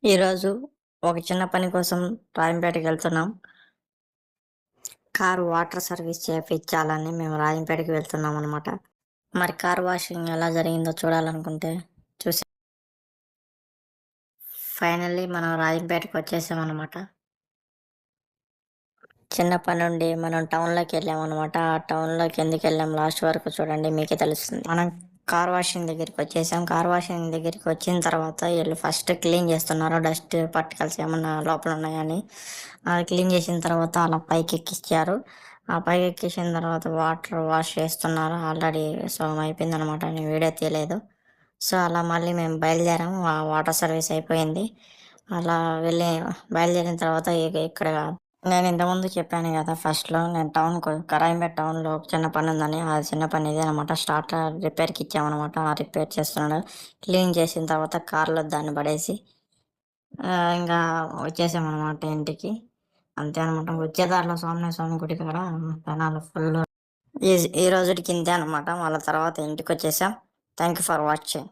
ఈరోజు ఒక చిన్న పని కోసం రాజంపేటకి వెళ్తున్నాం. కారు వాటర్ సర్వీస్ చేపించాలని మేము రాజంపేటకి వెళ్తున్నాం అనమాట. మరి కార్ వాషింగ్ ఎలా జరిగిందో చూడాలనుకుంటే చూసి ఫైనల్లీ మనం రాజంపేటకి వచ్చేసాం అనమాట. చిన్న పని నుండి మనం టౌన్లోకి వెళ్ళాం అనమాట. ఆ టౌన్లోకి ఎందుకు వెళ్ళాం లాస్ట్ వరకు చూడండి, మీకే తెలుస్తుంది. మనం కార్ వాషింగ్ దగ్గరికి వచ్చేసాం. కార్ వాషింగ్ దగ్గరికి వచ్చిన తర్వాత వీళ్ళు ఫస్ట్ క్లీన్ చేస్తున్నారు, డస్ట్ పార్టికల్స్ ఏమన్నా లోపల ఉన్నాయని. అది క్లీన్ చేసిన తర్వాత అలా పైకి ఎక్కించారు. ఆ పైకి ఎక్కించిన తర్వాత వాటర్ వాష్ చేస్తున్నారు ఆల్రెడీ. సో అయిపోయింది అనమాట, నేను వీడియో తీయలేదు. సో అలా మళ్ళీ మేము బయలుదేరాము. ఆ వాటర్ సర్వీస్ అయిపోయింది. అలా వెళ్ళి బయలుదేరిన తర్వాత ఇక్కడ నేను ఇంతకుముందు చెప్పాను కదా ఫస్ట్‌లో, నేను కరాయంపేట టౌన్‌లో ఒక చిన్న పని ఉందని. ఆ చిన్న పని ఇదే అనమాట. స్టార్టర్ రిపేర్‌కి ఇచ్చామనమాట. ఆ రిపేర్ చేస్తున్నాడు. క్లీన్ చేసిన తర్వాత కార్‌లో దాన్ని పడేసి ఇంగా వచ్చేసామనమాట ఇంటికి. అంతే అనమాట. వచ్చే దారిలో సోమనాథ స్వామి గుడి కాడ జనాలు ఫుల్లు. ఈ ఈ రోజుటికి ఇంతే అనమాట. మళ్ళా తర్వాత ఇంటికొచ్చేసాం. Thank you for watching.